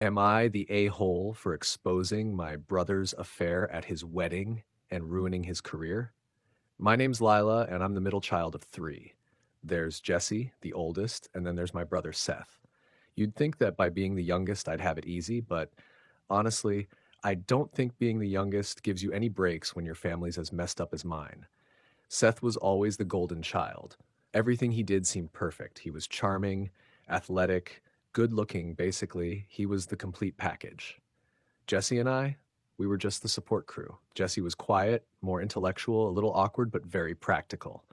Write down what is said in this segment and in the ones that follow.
Am I the a-hole for exposing my brother's affair at his wedding and ruining his career? My name's Lila, and I'm the middle child of three. There's Jesse, the oldest, and then there's my brother Seth. You'd think that by being the youngest, I'd have it easy, but honestly, I don't think being the youngest gives you any breaks when your family's as messed up as mine. Seth was always the golden child. Everything he did seemed perfect. He was charming, athletic, good looking. Basically, he was the complete package. Jesse and I, we were just the support crew. Jesse was quiet, more intellectual, a little awkward, but very practical.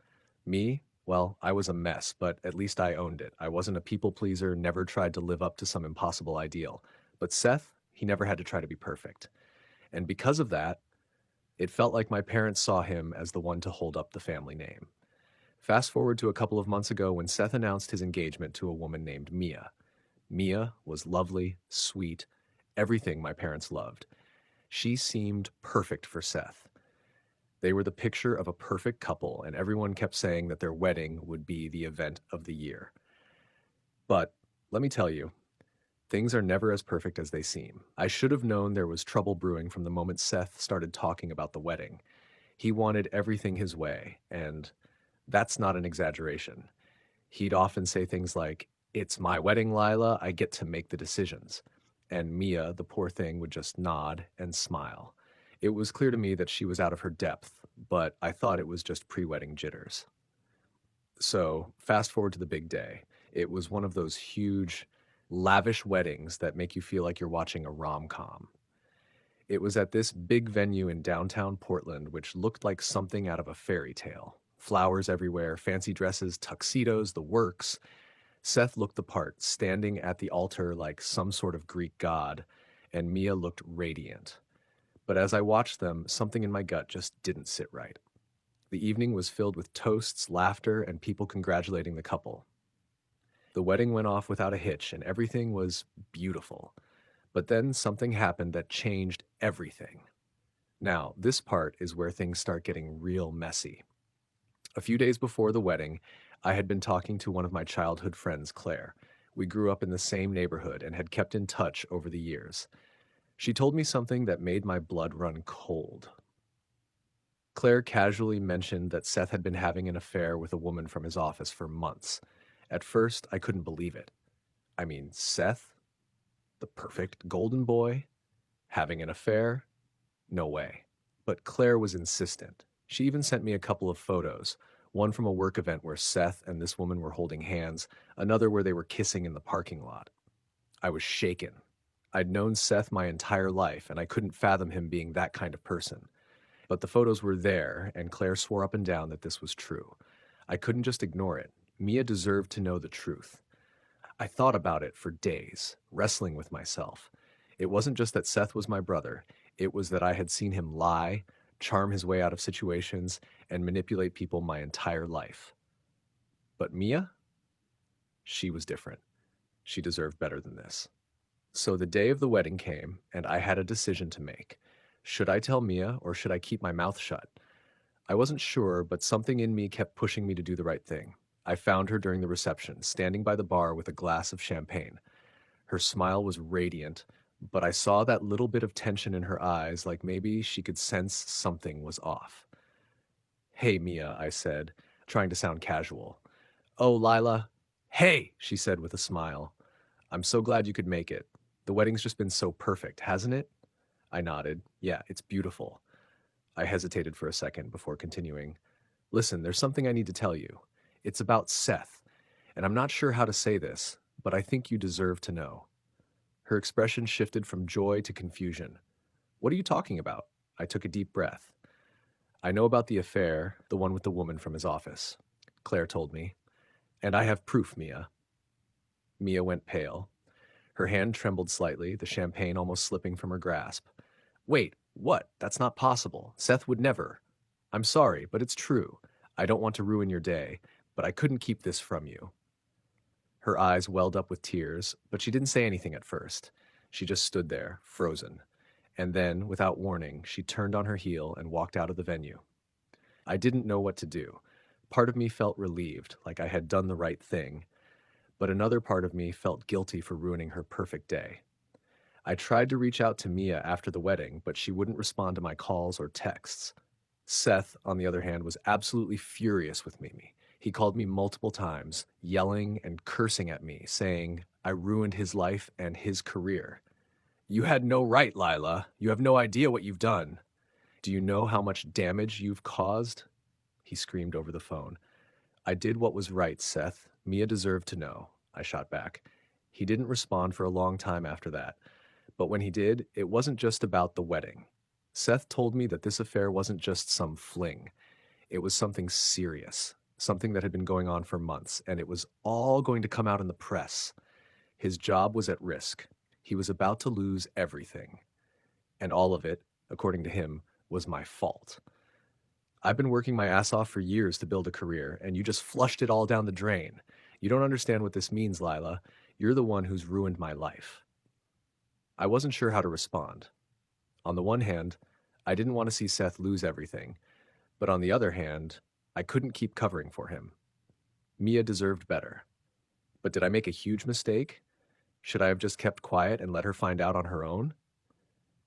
Me, well, I was a mess, but at least I owned it. I wasn't a people pleaser, never tried to live up to some impossible ideal. But Seth, he never had to try to be perfect. And because of that, it felt like my parents saw him as the one to hold up the family name. Fast forward to a couple of months ago when Seth announced his engagement to a woman named Mia. Mia was lovely, sweet, everything my parents loved. She seemed perfect for Seth. They were the picture of a perfect couple, and everyone kept saying that their wedding would be the event of the year. But let me tell you, things are never as perfect as they seem. I should have known there was trouble brewing from the moment Seth started talking about the wedding. He wanted everything his way, and that's not an exaggeration. He'd often say things like, "It's my wedding, Lila. I get to make the decisions." And Mia, the poor thing, would just nod and smile. It was clear to me that she was out of her depth, but I thought it was just pre-wedding jitters. So, fast forward to the big day. It was one of those huge, lavish weddings that make you feel like you're watching a rom-com. It was at this big venue in downtown Portland, which looked like something out of a fairy tale. Flowers everywhere, fancy dresses, tuxedos, the works. Seth looked the part, standing at the altar like some sort of Greek god, and Mia looked radiant. But as I watched them, something in my gut just didn't sit right. The evening was filled with toasts, laughter, and people congratulating the couple. The wedding went off without a hitch, and everything was beautiful. But then something happened that changed everything. Now, this part is where things start getting real messy. A few days before the wedding, I had been talking to one of my childhood friends, Claire. We grew up in the same neighborhood and had kept in touch over the years. She told me something that made my blood run cold. Claire casually mentioned that Seth had been having an affair with a woman from his office for months. At first, I couldn't believe it. I mean, Seth, the perfect golden boy, having an affair? No way. But Claire was insistent. She even sent me a couple of photos, one from a work event where Seth and this woman were holding hands, another where they were kissing in the parking lot. I was shaken. I'd known Seth my entire life, and I couldn't fathom him being that kind of person. But the photos were there, and Claire swore up and down that this was true. I couldn't just ignore it. Mia deserved to know the truth. I thought about it for days, wrestling with myself. It wasn't just that Seth was my brother, it was that I had seen him lie, charm his way out of situations, and manipulate people my entire life. But Mia? She was different. She deserved better than this. So the day of the wedding came, and I had a decision to make. Should I tell Mia, or should I keep my mouth shut? I wasn't sure, but something in me kept pushing me to do the right thing. I found her during the reception, standing by the bar with a glass of champagne. Her smile was radiant, but I saw that little bit of tension in her eyes, like maybe she could sense something was off. "Hey, Mia," I said, trying to sound casual. "Oh, Lila." "Hey," she said with a smile. "I'm so glad you could make it. The wedding's just been so perfect, hasn't it?" I nodded. "Yeah, it's beautiful." I hesitated for a second before continuing. "Listen, there's something I need to tell you. It's about Seth, and I'm not sure how to say this, but I think you deserve to know." Her expression shifted from joy to confusion. "What are you talking about?" I took a deep breath. "I know about the affair, the one with the woman from his office," Claire told me. "And I have proof, Mia." Mia went pale. Her hand trembled slightly, the champagne almost slipping from her grasp. "Wait, what? That's not possible. Seth would never." "I'm sorry, but it's true. I don't want to ruin your day, but I couldn't keep this from you." Her eyes welled up with tears, but she didn't say anything at first. She just stood there, frozen. And then, without warning, she turned on her heel and walked out of the venue. I didn't know what to do. Part of me felt relieved, like I had done the right thing, but another part of me felt guilty for ruining her perfect day. I tried to reach out to Mia after the wedding, but she wouldn't respond to my calls or texts. Seth, on the other hand, was absolutely furious with Mimi. He called me multiple times, yelling and cursing at me, saying I ruined his life and his career. You had no right, Lila. You have no idea what you've done. Do you know how much damage you've caused? He screamed over the phone. I did what was right, Seth. Mia deserved to know, I shot back. He didn't respond for a long time after that. But when he did, it wasn't just about the wedding. Seth told me that this affair wasn't just some fling. It was something serious, something that had been going on for months, and it was all going to come out in the press. His job was at risk. He was about to lose everything. And all of it, according to him, was my fault. I've been working my ass off for years to build a career, and you just flushed it all down the drain. You don't understand what this means, Lila. You're the one who's ruined my life. I wasn't sure how to respond. On the one hand, I didn't want to see Seth lose everything, but on the other hand, I couldn't keep covering for him. Mia deserved better. But did I make a huge mistake? Should I have just kept quiet and let her find out on her own?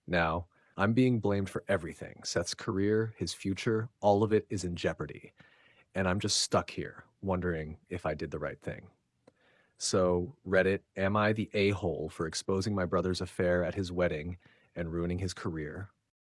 Now, I'm being blamed for everything. Seth's career, his future, all of it is in jeopardy. And I'm just stuck here, wondering if I did the right thing. So, Reddit, am I the a-hole for exposing my brother's affair at his wedding and ruining his career?